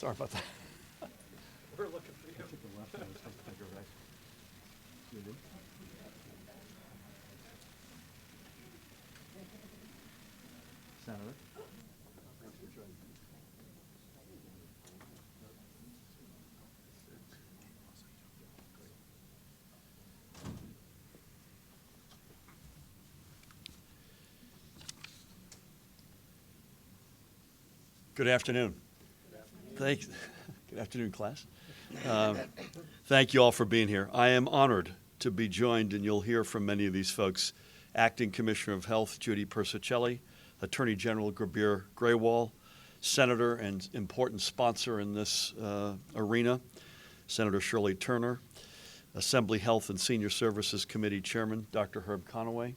Sorry about that. We're looking for you. I took the left and I was supposed to take a right. You do? Senator? Thanks for joining. Good afternoon. Good afternoon, class. Thank you all for being here. I am honored to be joined, and you'll hear from many of these folks, Acting Commissioner of Health Judy Persicelli, Attorney General Grabir Graywall, Senator and important sponsor in this arena, Senator Shirley Turner, Assembly Health and Senior Services Committee Chairman Dr. Herb Conaway,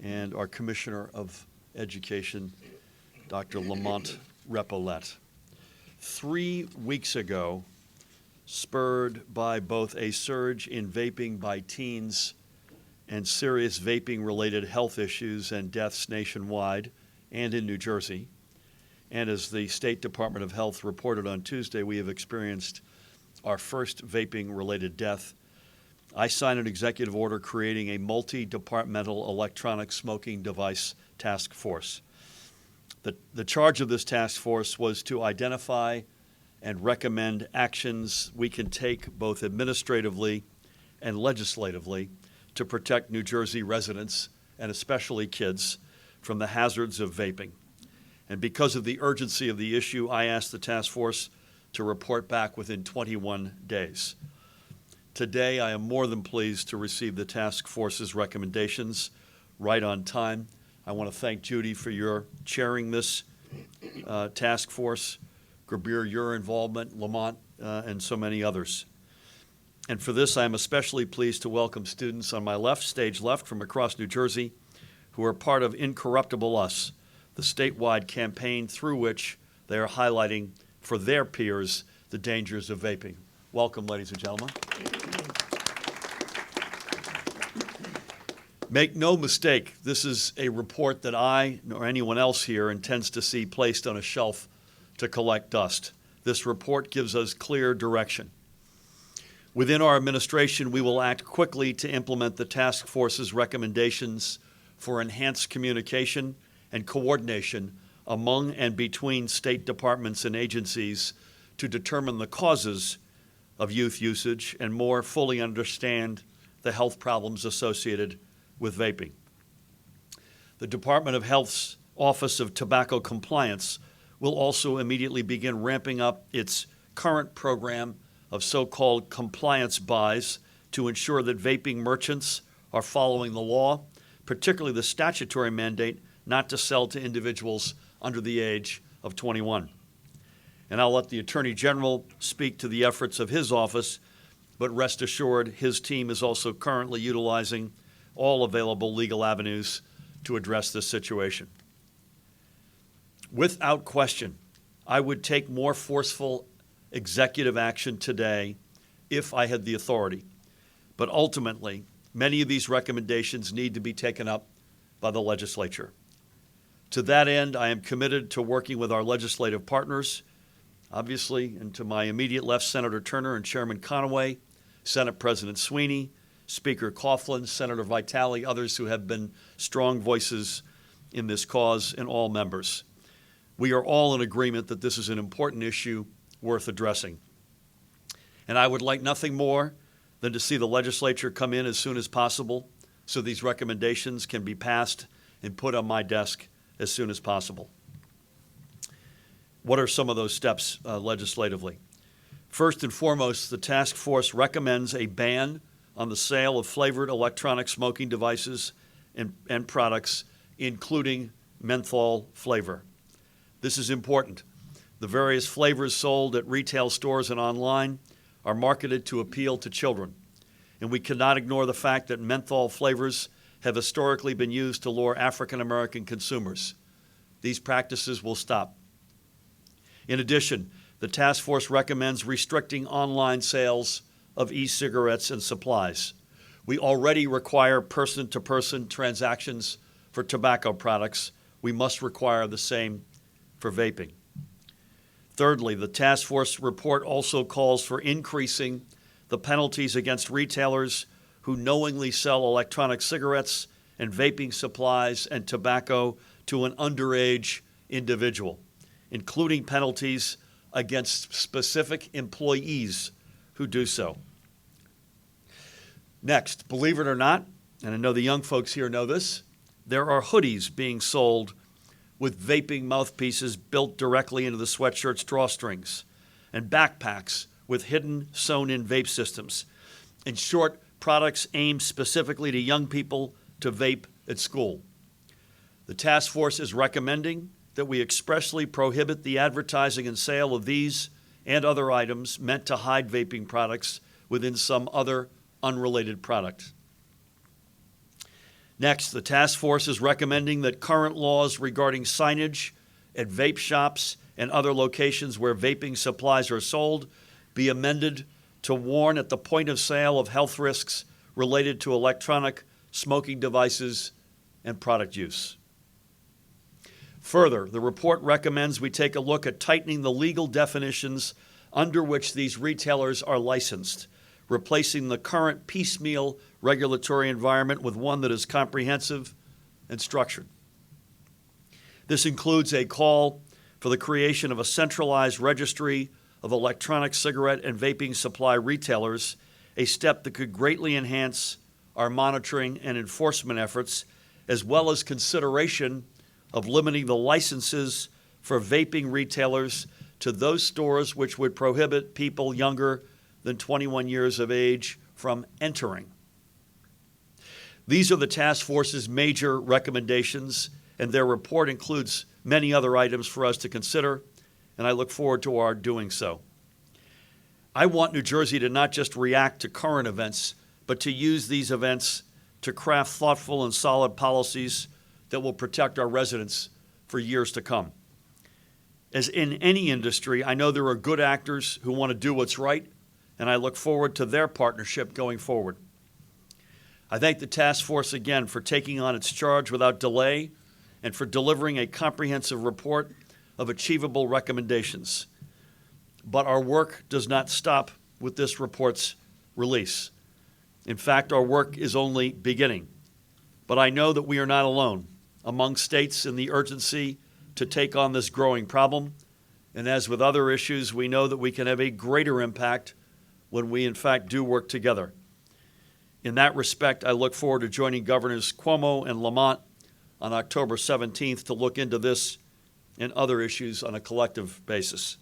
and our Commissioner of Education, Dr. Lamont Repollet. 3 weeks ago, spurred by both a surge in vaping by teens and serious vaping-related health issues and deaths nationwide and in New Jersey, and as the State Department of Health reported on Tuesday, we have experienced our first vaping-related death. I signed an executive order creating a multi-departmental electronic smoking device task force. The charge of this task force was to identify and recommend actions we can take both administratively and legislatively to protect New Jersey residents, and especially kids, from the hazards of vaping. And because of the urgency of the issue, I asked the task force to report back within 21 days. Today, I am more than pleased to receive the task force's recommendations right on time. I want to thank Judy for your chairing this task force, Grabir, your involvement, Lamont, and so many others. And for this, I am especially pleased to welcome students on my left, stage left, from across New Jersey, who are part of Incorruptible Us, the statewide campaign through which they are highlighting for their peers the dangers of vaping. Welcome, ladies and gentlemen. Make no mistake, this is a report that I, nor anyone else here, intends to see placed on a shelf to collect dust. This report gives us clear direction. Within our administration, we will act quickly to implement the task force's recommendations for enhanced communication and coordination among and between state departments and agencies to determine the causes of youth usage and more fully understand the health problems associated with vaping. The Department of Health's Office of Tobacco Compliance will also immediately begin ramping up its current program of so-called compliance buys to ensure that vaping merchants are following the law, particularly the statutory mandate not to sell to individuals under the age of 21. And I'll let the Attorney General speak to the efforts of his office, but rest assured his team is also currently utilizing all available legal avenues to address this situation. Without question, I would take more forceful executive action today if I had the authority. But ultimately, many of these recommendations need to be taken up by the legislature. To that end, I am committed to working with our legislative partners, obviously, and to my immediate left, Senator Turner and Chairman Conaway, Senate President Sweeney, Speaker Coughlin, Senator Vitale, others who have been strong voices in this cause, and all members. We are all in agreement that this is an important issue worth addressing. And I would like nothing more than to see the legislature come in as soon as possible so these recommendations can be passed and put on my desk as soon as possible. What are some of those steps legislatively? First and foremost, the task force recommends a ban on the sale of flavored electronic smoking devices and products, including menthol flavor. This is important. The various flavors sold at retail stores and online are marketed to appeal to children, and we cannot ignore the fact that menthol flavors have historically been used to lure African American consumers. These practices will stop. In addition, the task force recommends restricting online sales of e-cigarettes and supplies. We already require person-to-person transactions for tobacco products. We must require the same for vaping. Thirdly, the task force report also calls for increasing the penalties against retailers who knowingly sell electronic cigarettes and vaping supplies and tobacco to an underage individual, including penalties against specific employees who do so. Next, believe it or not, and I know the young folks here know this, there are hoodies being sold with vaping mouthpieces built directly into the sweatshirt's drawstrings, and backpacks with hidden sewn-in vape systems. In short, products aimed specifically to young people to vape at school. The task force is recommending that we expressly prohibit the advertising and sale of these and other items meant to hide vaping products within some other unrelated product. Next, the task force is recommending that current laws regarding signage at vape shops and other locations where vaping supplies are sold be amended to warn at the point of sale of health risks related to electronic smoking devices and product use. Further, the report recommends we take a look at tightening the legal definitions under which these retailers are licensed, replacing the current piecemeal regulatory environment with one that is comprehensive and structured. This includes a call for the creation of a centralized registry of electronic cigarette and vaping supply retailers, a step that could greatly enhance our monitoring and enforcement efforts, as well as consideration of limiting the licenses for vaping retailers to those stores which would prohibit people younger than 21 years of age from entering. These are the task force's major recommendations, and their report includes many other items for us to consider, and I look forward to our doing so. I want New Jersey to not just react to current events, but to use these events to craft thoughtful and solid policies that will protect our residents for years to come. As in any industry, I know there are good actors who want to do what's right, and I look forward to their partnership going forward. I thank the task force again for taking on its charge without delay and for delivering a comprehensive report of achievable recommendations. But our work does not stop with this report's release. In fact, our work is only beginning. But I know that we are not alone among states in the urgency to take on this growing problem. And as with other issues, we know that we can have a greater impact when we, in fact, do work together. In that respect, I look forward to joining Governors Cuomo and Lamont on October 17th to look into this and other issues on a collective basis.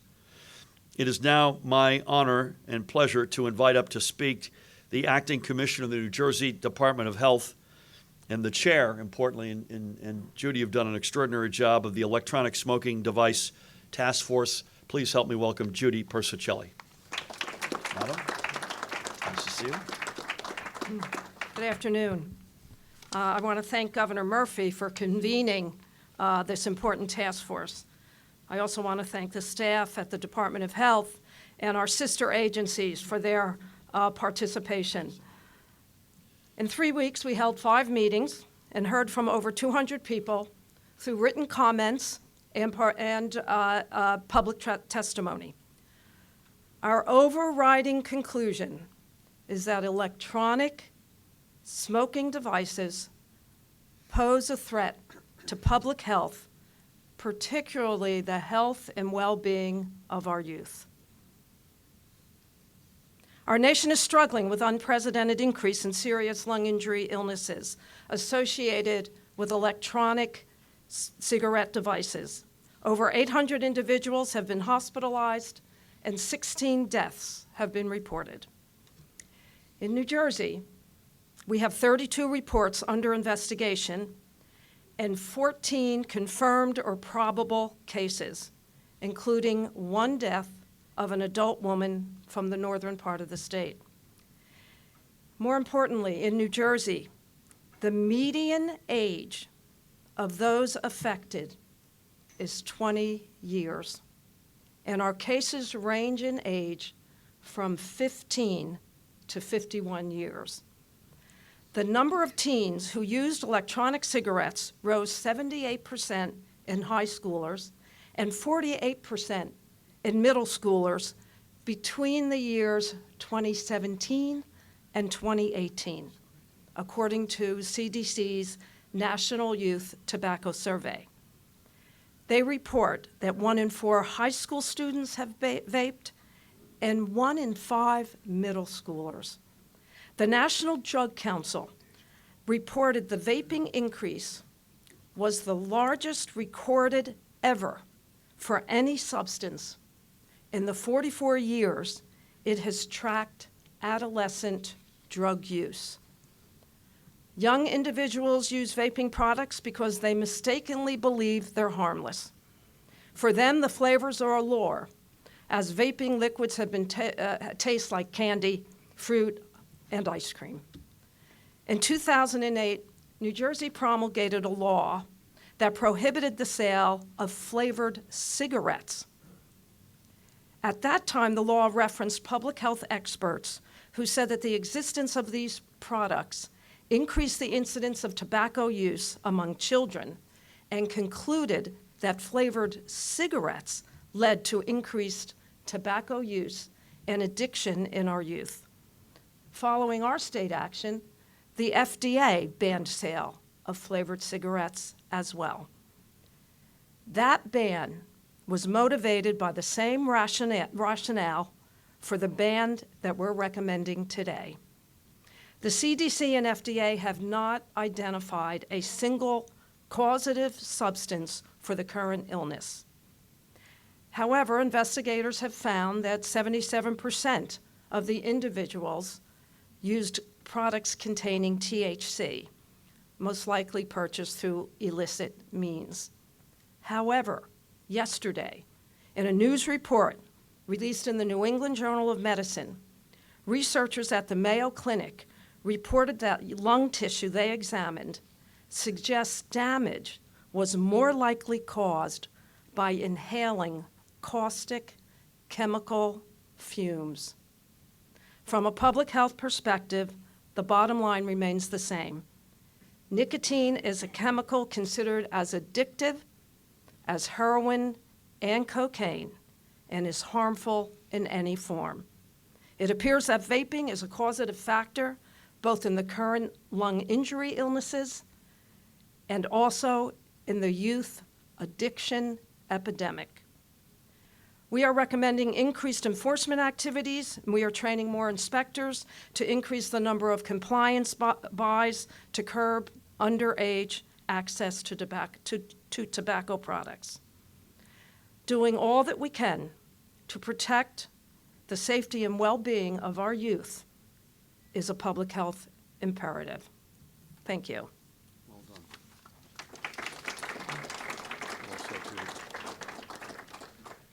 It is now my honor and pleasure to invite up to speak the Acting Commissioner of the New Jersey Department of Health and the Chair, importantly, and Judy, you've done an extraordinary job of the Electronic Smoking Device Task Force. Please help me welcome Judy Persicelli. Madam, nice to see you. Good afternoon. I want to thank Governor Murphy for convening this important task force. I also want to thank the staff at the Department of Health and our sister agencies for their participation. In 3 weeks, we held 5 meetings and heard from over 200 people through written comments and public testimony. Our overriding conclusion is that electronic smoking devices pose a threat to public health, particularly the health and well-being of our youth. Our nation is struggling with unprecedented increase in serious lung injury illnesses associated with electronic cigarette devices. Over 800 individuals have been hospitalized and 16 deaths have been reported. In New Jersey, we have 32 reports under investigation and 14 confirmed or probable cases, including 1 death of an adult woman from the northern part of the state. More importantly, in New Jersey, the median age of those affected is 20 years, and our cases range in age from 15 to 51 years. The number of teens who used electronic cigarettes rose 78% in high schoolers and 48% in middle schoolers between the years 2017 and 2018, according to CDC's National Youth Tobacco Survey. They report that 1 in 4 high school students have vaped and 1 in 5 middle schoolers. The National Drug Council reported the vaping increase was the largest recorded ever for any substance in the 44 years it has tracked adolescent drug use. Young individuals use vaping products because they mistakenly believe they're harmless. For them, the flavors are a lure, as vaping liquids have been taste like candy, fruit, and ice cream. In 2008, New Jersey promulgated a law that prohibited the sale of flavored cigarettes. At that time, the law referenced public health experts who said that the existence of these products increased the incidence of tobacco use among children and concluded that flavored cigarettes led to increased tobacco use and addiction in our youth. Following our state action, the FDA banned sale of flavored cigarettes as well. That ban was motivated by the same rationale for the ban that we're recommending today. The CDC and FDA have not identified a single causative substance for the current illness. However, investigators have found that 77% of the individuals used products containing THC, most likely purchased through illicit means. However, yesterday, in a news report released in the New England Journal of Medicine, researchers at the Mayo Clinic reported that lung tissue they examined suggests damage was more likely caused by inhaling caustic chemical fumes. From a public health perspective, the bottom line remains the same. Nicotine is a chemical considered as addictive as heroin and cocaine and is harmful in any form. It appears that vaping is a causative factor both in the current lung injury illnesses and also in the youth addiction epidemic. We are recommending increased enforcement activities, and we are training more inspectors to increase the number of compliance buys to curb underage access to tobacco products. Doing all that we can to protect the safety and well-being of our youth is a public health imperative. Thank you. Well done. Well said, Judy.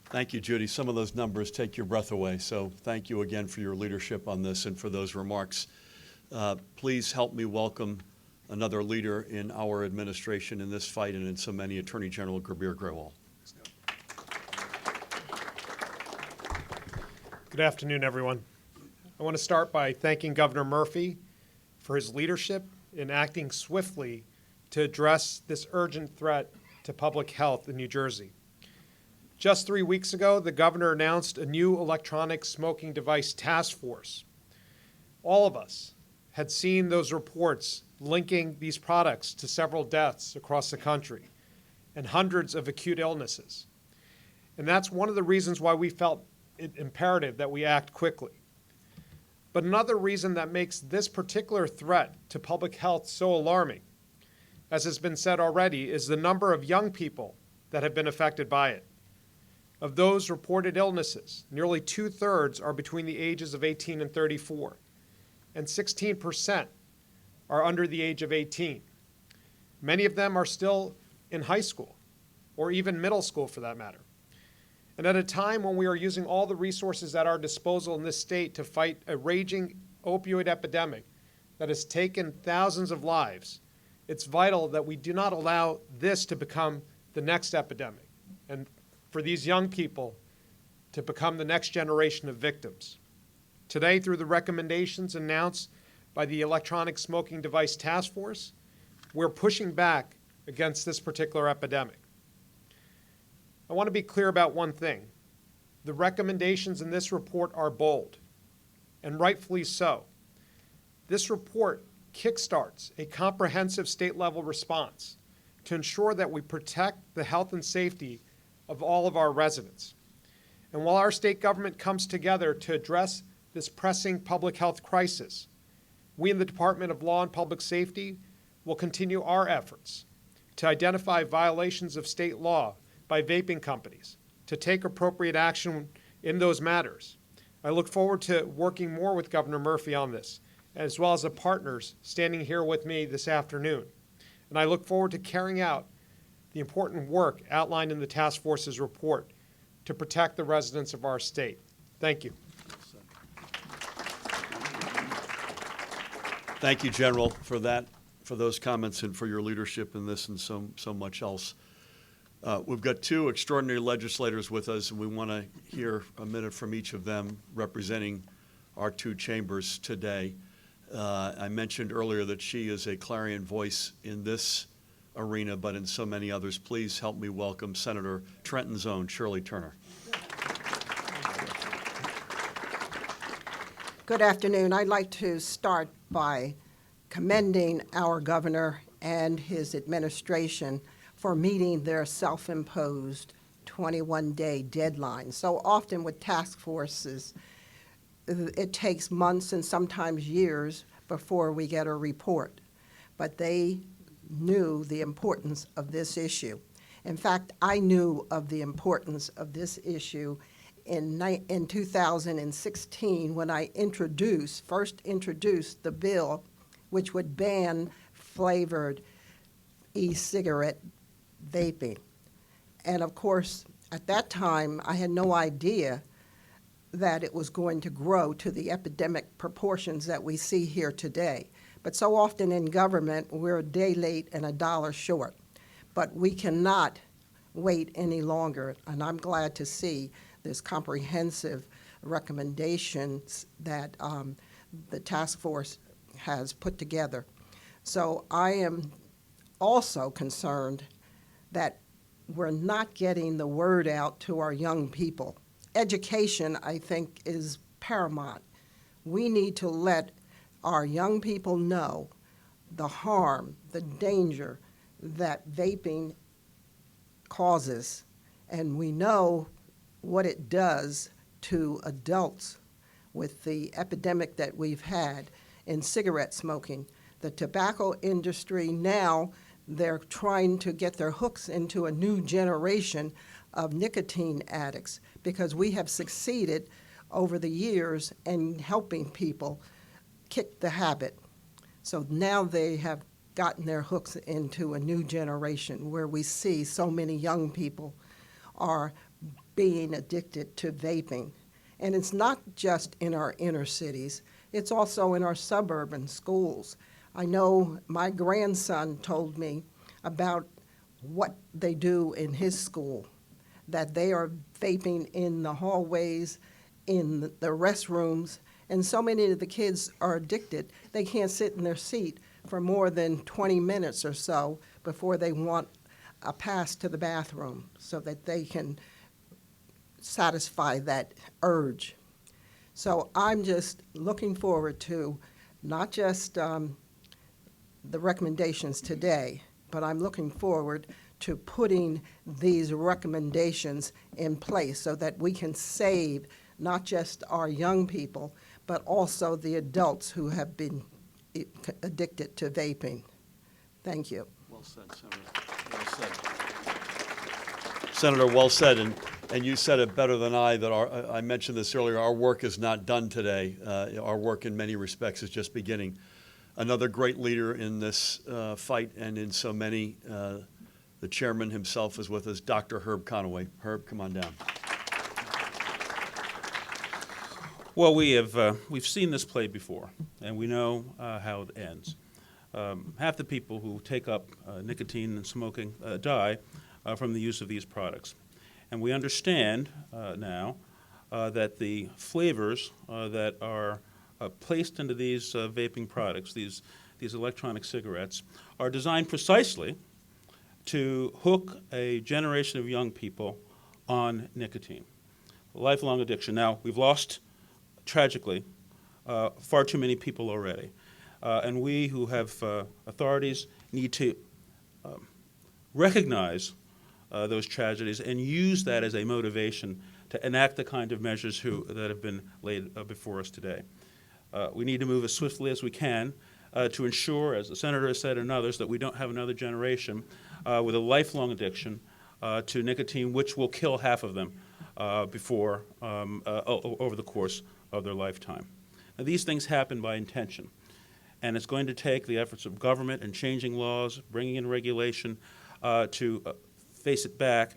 Thank you, Judy. Some of those numbers take your breath away, so thank you again for your leadership on this and for those remarks. Please help me welcome another leader in our administration in this fight and in so many, Attorney General Gurbir Grewal. Good afternoon, everyone. I want to start by thanking Governor Murphy for his leadership in acting swiftly to address this urgent threat to public health in New Jersey. Just 3 weeks ago, the governor announced a new electronic smoking device task force. All of us had seen those reports linking these products to several deaths across the country and hundreds of acute illnesses. And that's one of the reasons why we felt it imperative that we act quickly. But another reason that makes this particular threat to public health so alarming, as has been said already, is the number of young people that have been affected by it. Of those reported illnesses, nearly 2/3 are between the ages of 18 and 34, and 16% are under the age of 18. Many of them are still in high school, or even middle school for that matter. And at a time when we are using all the resources at our disposal in this state to fight a raging opioid epidemic that has taken thousands of lives, it's vital that we do not allow this to become the next epidemic, and for these young people to become the next generation of victims. Today, through the recommendations announced by the Electronic Smoking Device Task Force, we're pushing back against this particular epidemic. I want to be clear about one thing. The recommendations in this report are bold, and rightfully so. This report kickstarts a comprehensive state-level response to ensure that we protect the health and safety of all of our residents. And while our state government comes together to address this pressing public health crisis, we in the Department of Law and Public Safety will continue our efforts to identify violations of state law by vaping companies, to take appropriate action in those matters. I look forward to working more with Governor Murphy on this, as well as the partners standing here with me this afternoon. And I look forward to carrying out the important work outlined in the task force's report to protect the residents of our state. Thank you. Thank you, General, for that, for those comments and for your leadership in this and so much else. We've got two extraordinary legislators with us, and we want to hear a minute from each of them representing our two chambers today. I mentioned earlier that she is a clarion voice in this arena, but in so many others. Please help me welcome Senator Trenton's own Shirley Turner. Good afternoon. I'd like to start by commending our governor and his administration for meeting their self-imposed 21-day deadline. So often with task forces, it takes months and sometimes years before we get a report. But they knew the importance of this issue. In fact, I knew of the importance of this issue in 2016 when I first introduced the bill which would ban flavored e-cigarette vaping. And of course, at that time, I had no idea that it was going to grow to the epidemic proportions that we see here today. But so often in government, we're a day late and a dollar short. But we cannot wait any longer, and I'm glad to see this comprehensive recommendations that the task force has put together. So I am also concerned that we're not getting the word out to our young people. Education, I think, is paramount. We need to let our young people know the harm, the danger that vaping causes, and we know what it does to adults with the epidemic that we've had in cigarette smoking. The tobacco industry now, they're trying to get their hooks into a new generation of nicotine addicts because we have succeeded over the years in helping people kick the habit. So now they have gotten their hooks into a new generation where we see so many young people are being addicted to vaping. And it's not just in our inner cities, it's also in our suburban schools. I know my grandson told me about what they do in his school, that they are vaping in the hallways, in the restrooms, and so many of the kids are addicted, they can't sit in their seat for more than 20 minutes or so before they want a pass to the bathroom so that they can satisfy that urge. So I'm just looking forward to not just the recommendations today, but I'm looking forward to putting these recommendations in place so that we can save not just our young people, but also the adults who have been addicted to vaping. Thank you. Well said, Senator. Well said. Senator, well said, and you said it better than I, that I mentioned this earlier, our work is not done today. Our work in many respects is just beginning. Another great leader in this fight and in so many, the chairman himself is with us, Dr. Herb Conaway. Herb, come on down. Well, we've seen this play before, and we know how it ends. Half the people who take up nicotine and smoking die from the use of these products. And we understand now that the flavors that are placed into these vaping products, these electronic cigarettes, are designed precisely to hook a generation of young people on nicotine. lifelong addiction. Now, we've lost, tragically, far too many people already. And we who have authorities need to recognize those tragedies and use that as a motivation to enact the kind of measures that have been laid before us today. We need to move as swiftly as we can to ensure, as the Senator has said and others, that we don't have another generation with a lifelong addiction to nicotine, which will kill half of them over the course of their lifetime. Now, these things happen by intention, and it's going to take the efforts of government and changing laws, bringing in regulation to face it back,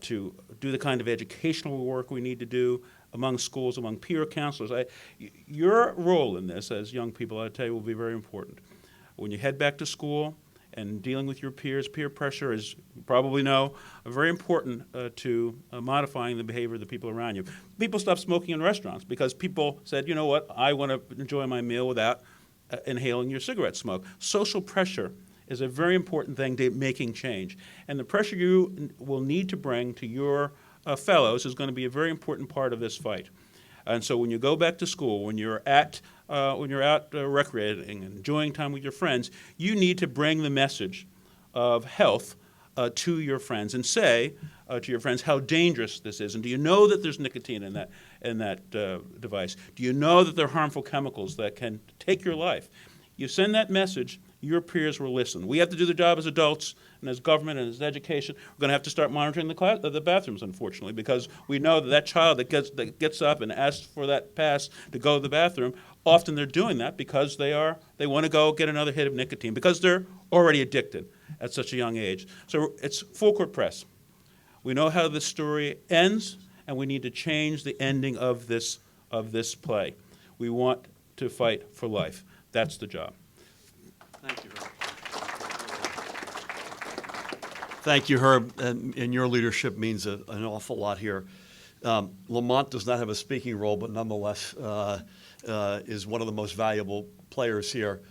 to do the kind of educational work we need to do among schools, among peer counselors. Your role in this as young people, I tell you, will be very important. When you head back to school and dealing with your peers, peer pressure is, you probably know, very important to modifying the behavior of the people around you. People stopped smoking in restaurants because people said, you know what, I want to enjoy my meal without inhaling your cigarette smoke. Social pressure is a very important thing to making change. And the pressure you will need to bring to your fellows is going to be a very important part of this fight. And so when you go back to school, when you're out recreating and enjoying time with your friends, you need to bring the message of health to your friends and say to your friends how dangerous this is. And do you know that there's nicotine in that device? Do you know that there are harmful chemicals that can take your life? You send that message, your peers will listen. We have to do the job as adults and as government and as education. We're going to have to start monitoring the bathrooms, unfortunately, because we know that child that gets up and asks for that pass to go to the bathroom, often they're doing that because they want to go get another hit of nicotine because they're already addicted at such a young age. So it's full court press. We know how this story ends, and we need to change the ending of this play. We want to fight for life. That's the job. Thank you, Herb. Thank you, Herb, and your leadership means an awful lot here. Lamont does not have a speaking role, but nonetheless is one of the most valuable players here.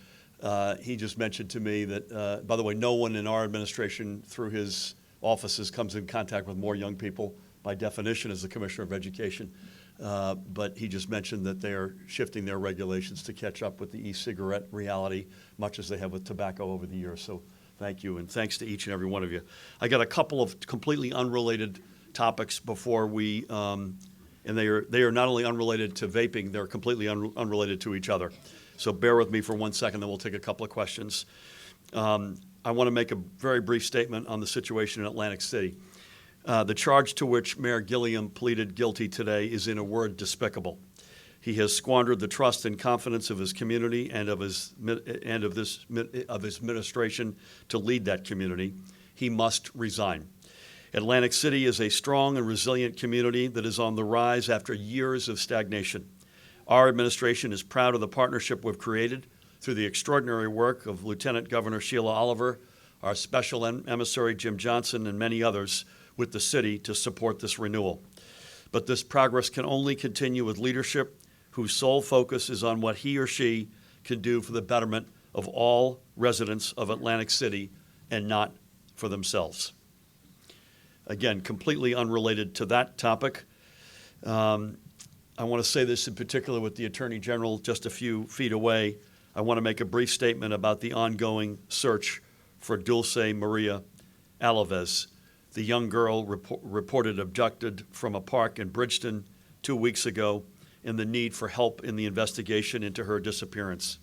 He just mentioned to me that, by the way, no one in our administration through his offices comes in contact with more young people by definition as the Commissioner of Education. But he just mentioned that they're shifting their regulations to catch up with the e-cigarette reality, much as they have with tobacco over the years. So thank you, and thanks to each and every one of you. I got a couple of completely unrelated topics before we, and they are not only unrelated to vaping, they're completely unrelated to each other. So bear with me for 1 second, then we'll take a couple of questions. I want to make a very brief statement on the situation in Atlantic City. The charge to which Mayor Gilliam pleaded guilty today is, in a word, despicable. He has squandered the trust and confidence of his community and of his administration to lead that community. He must resign. Atlantic City is a strong and resilient community that is on the rise after years of stagnation. Our administration is proud of the partnership we've created through the extraordinary work of Lieutenant Governor Sheila Oliver, our special emissary Jim Johnson, and many others with the city to support this renewal. But this progress can only continue with leadership whose sole focus is on what he or she can do for the betterment of all residents of Atlantic City and not for themselves. Again, completely unrelated to that topic. I want to say this in particular with the Attorney General just a few feet away. I want to make a brief statement about the ongoing search for Dulce Maria Alaves, the young girl reported abducted from a park in Bridgeton 2 weeks ago, and the need for help in the investigation into her disappearance.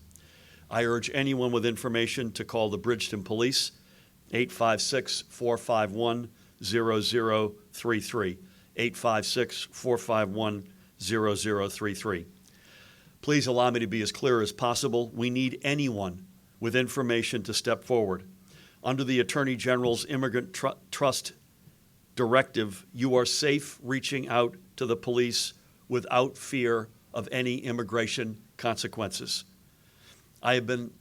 I urge anyone with information to call the Bridgeton Police, 856-451-0033, 856-451-0033. Please allow me to be as clear as possible. We need anyone with information to step forward. Under the Attorney General's Immigrant Trust Directive, you are safe reaching out to the police without fear of any immigration consequences. I have been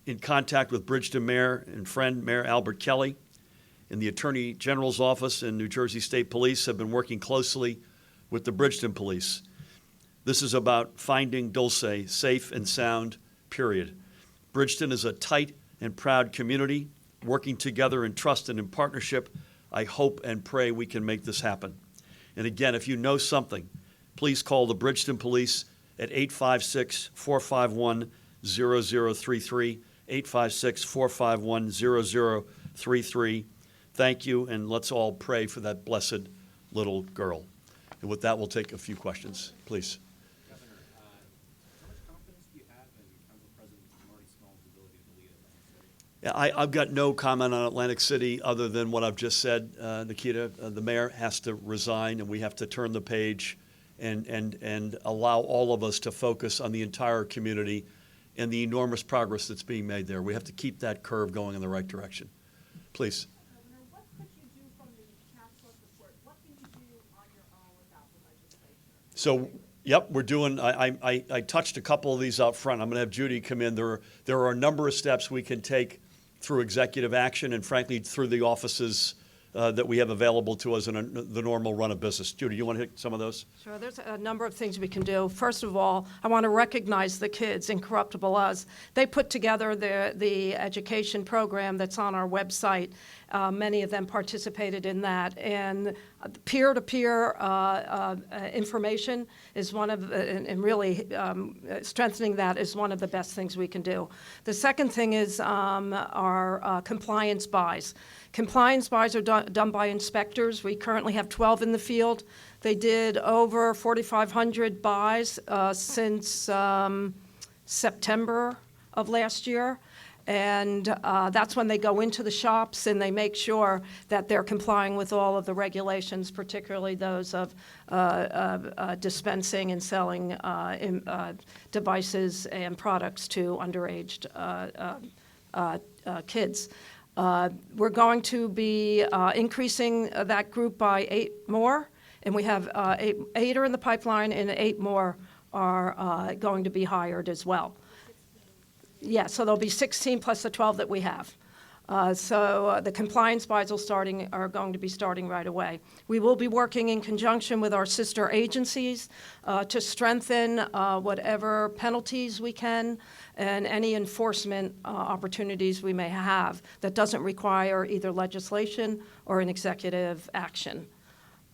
in contact with Bridgeton Mayor and friend Mayor Albert Kelly, and the Attorney General's office and New Jersey State Police have been working closely with the Bridgeton Police. This is about finding Dulce safe and sound, period. Bridgeton is a tight and proud community, working together in trust and in partnership. I hope and pray we can make this happen. And again, if you know something, please call the Bridgeton Police at 856-451-0033, 856-451-0033. Thank you, and let's all pray for that blessed little girl. And with that, we'll take a few questions, please. Governor, how much confidence do you have in Council President Marty Small's ability to lead Atlantic City? Yeah, I've got no comment on Atlantic City other than what I've just said, Nikita. The mayor has to resign, and we have to turn the page and allow all of us to focus on the entire community and the enormous progress that's being made there. We have to keep that curve going in the right direction. Please. Governor, what could you do from the task force report? What can you do on your own without the legislature? So, yep, we're doing, I touched a couple of these out front. I'm going to have Judy come in. There are a number of steps we can take through executive action and frankly through the offices that we have available to us in the normal run of business. Judy, you want to hit some of those? Sure, there's a number of things we can do. First of all, I want to recognize the kids, Incorruptible Us. They put together the education program that's on our website. Many of them participated in that. And peer-to-peer information is one of, and really strengthening that is one of the best things we can do. The second thing is our compliance buys. Compliance buys are done by inspectors. We currently have 12 in the field. They did over 4,500 buys since September of last year. And that's when they go into the shops and they make sure that they're complying with all of the regulations, particularly those of dispensing and selling devices and products to underage kids. We're going to be increasing that group by 8 more, and we have 8 are in the pipeline, and 8 more are going to be hired as well. Yeah, so there'll be 16 plus the 12 that we have. So the compliance buys are going to be starting right away. We will be working in conjunction with our sister agencies to strengthen whatever penalties we can and any enforcement opportunities we may have that doesn't require either legislation or an executive action.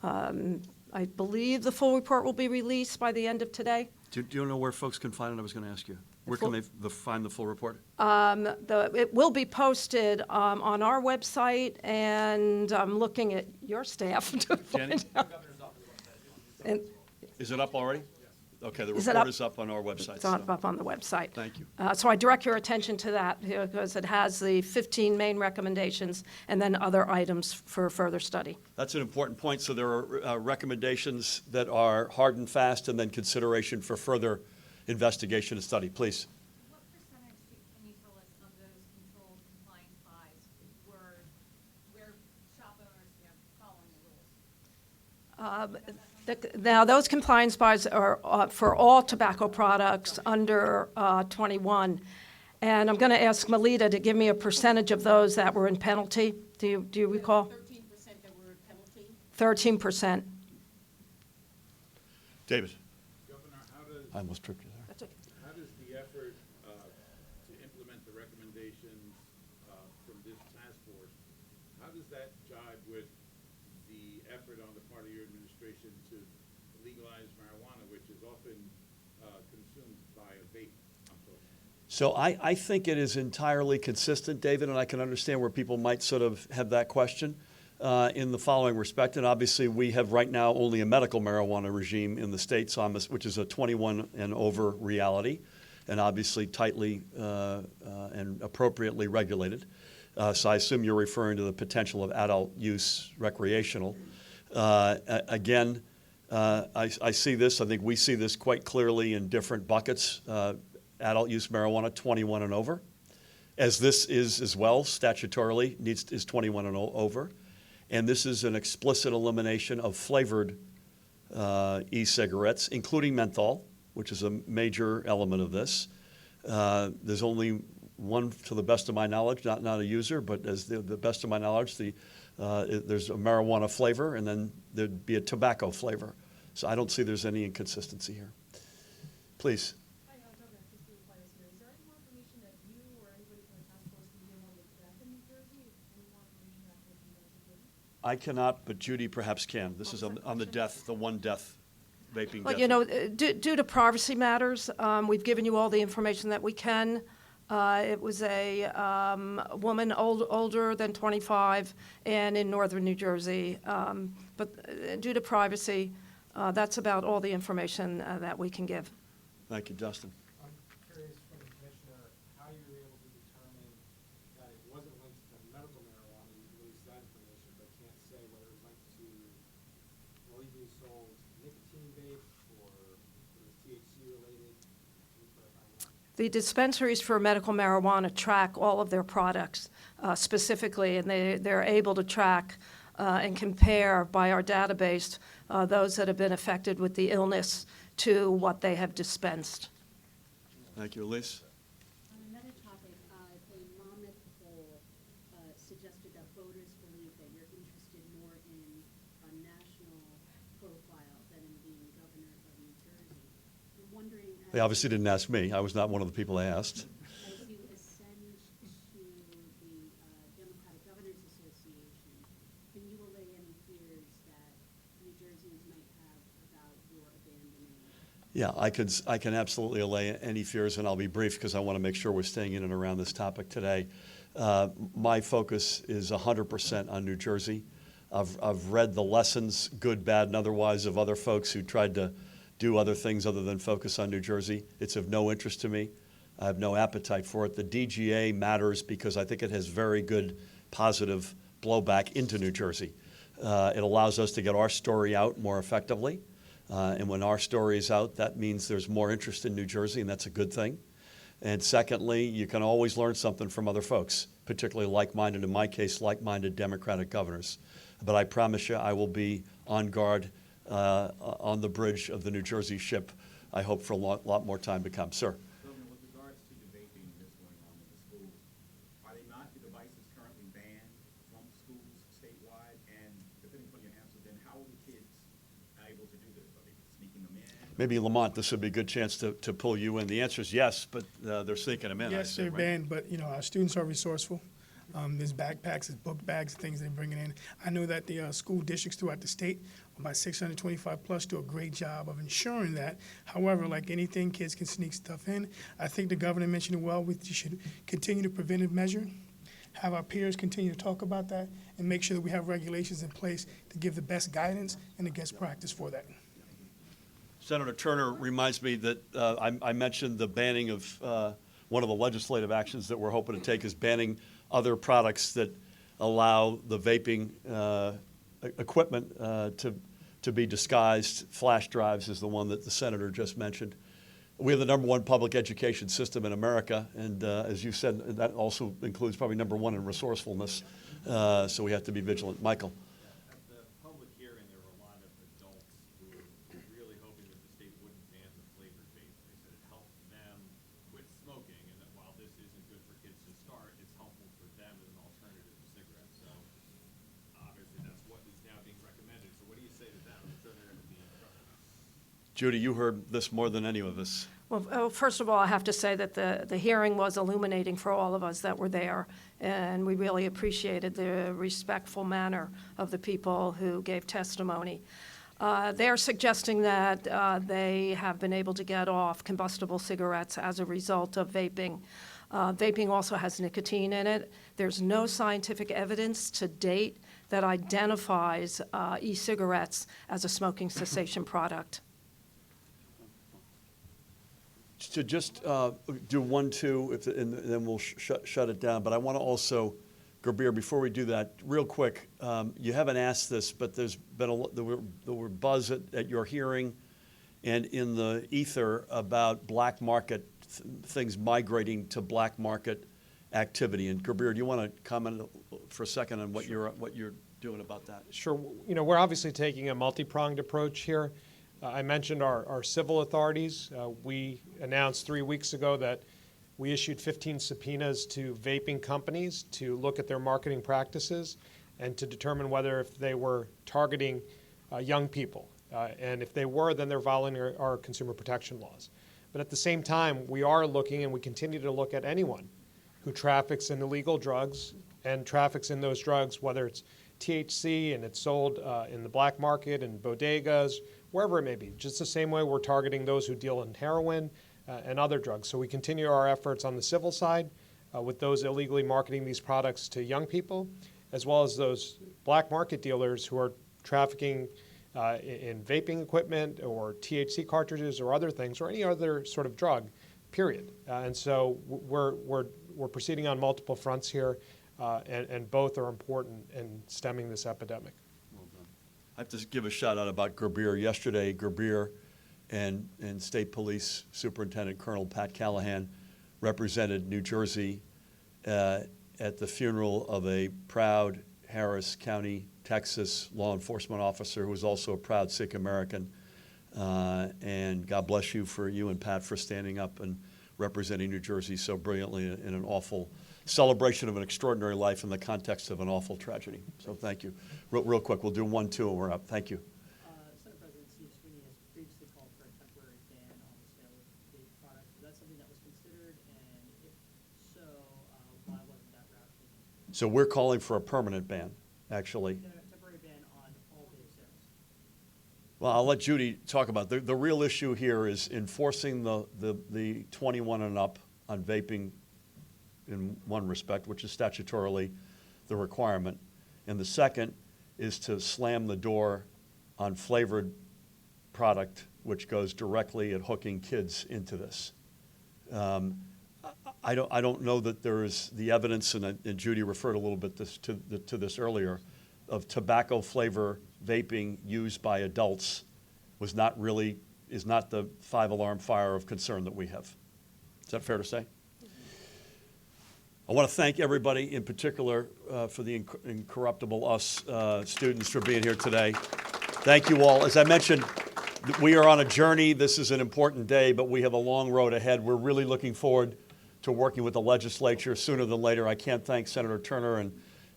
I believe the full report will be released by the end of today. Do you know where folks can find it? I was going to ask you. Where can they find the full report? It will be posted on our website, and I'm looking at your staff to find out. And Is it up already? Okay, the Is it report up? is up on our website. it's up so on the website. Thank you. So I direct your attention to that because it has the 15 main recommendations and then other items for further study. That's an important point. So there are recommendations that are hard and fast and then consideration for further investigation and study. Please. What percentage can you tell us of those controlled compliance buys were where shop owners, following the rules? Now, those compliance buys are for all tobacco products under 21. And I'm going to ask Melita to give me a percentage of those that were in penalty. Do you recall? 13% that were penalty. 13%. David. Governor, I almost tripped you there. That's okay. how does the effort to implement the recommendations from this task force, how does that jive with the effort on the part of your administration to legalize marijuana, which is often consumed by a vape? I'm told. So I think it is entirely consistent, David, and I can understand where people might sort of have that question in the following respect. And obviously, we have right now only a medical marijuana regime in the states, which is a 21 and over reality, and obviously tightly and appropriately regulated. So I assume you're referring to the potential of adult use recreational. Again, I see this, I think we see this quite clearly in different buckets. Adult use marijuana, 21 and over, as this is as well statutorily, is 21 and over. And this is an explicit elimination of flavored e-cigarettes, including menthol, which is a major element of this. There's only one, to the best of my knowledge, not a user, but as the best of my knowledge, there's a marijuana flavor, and then there'd be a tobacco flavor. So I don't see there's any inconsistency here. Please. Hi, Governor, Christine Fires here. Is there any more information that you or anybody from the task force can give on the death in New Jersey? Any more information that could be given? I cannot, but Judy perhaps can. This is on the death, the one death, vaping Well, death. you know, due to privacy matters, we've given you all the information that we can. It was a woman older than 25 and in northern New Jersey. But due to privacy, that's about all the information that we can give. Thank you, Dustin. I'm curious from the commissioner, how you were able to determine that it wasn't linked to medical marijuana, you released that information, but can't say whether it was linked to illegally sold nicotine vape or it was THC related. Can you clarify that? The dispensaries for medical marijuana track all of their products specifically, and they're able to track and compare by our database those that have been affected with the illness to what they have dispensed. Thank you, Elise. On another topic, a Monmouth poll suggested that voters believe that you're interested more in a national profile than in being governor of New Jersey. I'm wondering, They obviously didn't ask me. I was not one of the people they asked. as you ascend to the Democratic Governors Association, can you allay any fears that New Jerseyans might have about your abandoning? Yeah, I can absolutely allay any fears, and I'll be brief because I want to make sure we're staying in and around this topic today. My focus is 100% on New Jersey. I've read the lessons, good, bad, and otherwise, of other folks who tried to do other things other than focus on New Jersey. It's of no interest to me. I have no appetite for it. The DGA matters because I think it has very good positive blowback into New Jersey. It allows us to get our story out more effectively. And when our story is out, that means there's more interest in New Jersey, and that's a good thing. And secondly, you can always learn something from other folks, particularly like-minded, in my case, like-minded Democratic governors. But I promise you, I will be on guard on the bridge of the New Jersey ship, I hope, for a lot more time to come. Sir. Governor, with regards to the vaping that's going on in the schools, are they not the devices currently banned from schools statewide? And depending on your answer, then how are the kids able to do this? Are they sneaking them in? Maybe Lamont, this would be a good chance to pull you in. The answer is yes, but they're sneaking them in. I Yes, assume, they're right? banned, but you know our students are resourceful. There's backpacks, there's book bags, things they're bringing in. I know that the school districts throughout the state, about 625 plus, do a great job of ensuring that. However, like anything, kids can sneak stuff in. I think the governor mentioned it well. We should continue the preventive measure, have our peers continue to talk about that, and make sure that we have regulations in place to give the best guidance and the best practice for that. Senator Turner reminds me that I mentioned the banning of one of the legislative actions that we're hoping to take is banning other products that allow the vaping equipment to be disguised. Flash drives is the one that the senator just mentioned. We have the #1 public education system in America, and as you said, that also includes probably #1 in resourcefulness. So we have to be vigilant. Michael. At the public hearing, there were a lot of adults who were really hoping that the state wouldn't ban the flavored vapes. They said it helped them quit smoking, and that while this isn't good for kids to start, it's helpful for them as an alternative to cigarettes. So obviously that's what is now being recommended. So what do you say to that? I'm sure they're going to be instructed. Judy, you heard this more than any of us. Well, first of all, I have to say that the hearing was illuminating for all of us that were there, and we really appreciated the respectful manner of the people who gave testimony. They're suggesting that they have been able to get off combustible cigarettes as a result of vaping. Vaping also has nicotine in it. There's no scientific evidence to date that identifies e-cigarettes as a smoking cessation product. To just do 1, 2, and then we'll shut it down. But I want to also, Gerbir, before we do that, real quick, you haven't asked this, but there's been there were buzz at your hearing and in the ether about black market, things migrating to black market activity. And Gerbir, do you want to comment for a second on what you're doing about that? Sure. You know, we're obviously taking a multi-pronged approach here. I mentioned our civil authorities. We announced 3 weeks ago that we issued 15 subpoenas to vaping companies to look at their marketing practices and to determine whether if they were targeting young people. And if they were, then they're violating our consumer protection laws. But at the same time, we are looking, and we continue to look at anyone who traffics in illegal drugs and traffics in those drugs, whether it's THC and it's sold in the black market and bodegas, wherever it may be. Just the same way we're targeting those who deal in heroin and other drugs. So we continue our efforts on the civil side with those illegally marketing these products to young people, as well as those black market dealers who are trafficking in vaping equipment or THC cartridges or other things or any other sort of drug, period. And so we're proceeding on multiple fronts here, and both are important in stemming this epidemic. Well done. I have to give a shout out about Gerbere. Yesterday, Gerbere and State Police Superintendent Colonel Pat Callahan represented New Jersey at the funeral of a proud Harris County, Texas law enforcement officer who was also a proud Sikh American. And God bless you and Pat for standing up and representing New Jersey so brilliantly in an awful celebration of an extraordinary life in the context of an awful tragedy. So thank you. Real quick, we'll do 1, 2, and we're up. Thank you. Senate President Steve Sweeney has previously called for a temporary ban on the sale of vape products. Was that something that was considered? And if so, why wasn't that route taken? So we're calling for a permanent ban, actually. No, temporary ban on all vape sales. Well, I'll let Judy talk about it. The real issue here is enforcing the 21 and up on vaping in one respect, which is statutorily the requirement. And the second is to slam the door on flavored product, which goes directly at hooking kids into this. I don't know that there is the evidence, and Judy referred a little bit to this earlier, of tobacco flavor vaping used by adults is not the 5-alarm fire of concern that we have. Is that fair to say? I want to thank everybody, in particular for the incorruptible us students for being here today. Thank you all. As I mentioned, we are on a journey. This is an important day, but we have a long road ahead. We're really looking forward to working with the legislature sooner than later. I can't thank Senator Turner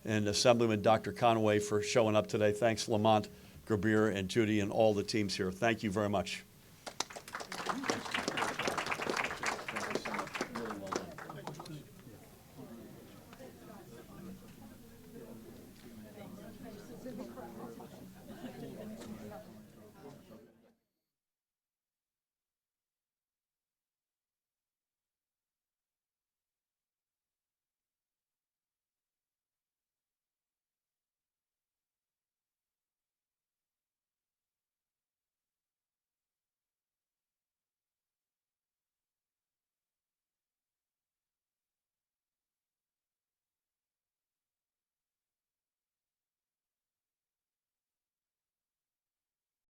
and Assemblyman Dr. Conway for showing up today. Thanks, Lamont, Gerbere, and Judy, and all the teams here. Thank you very much.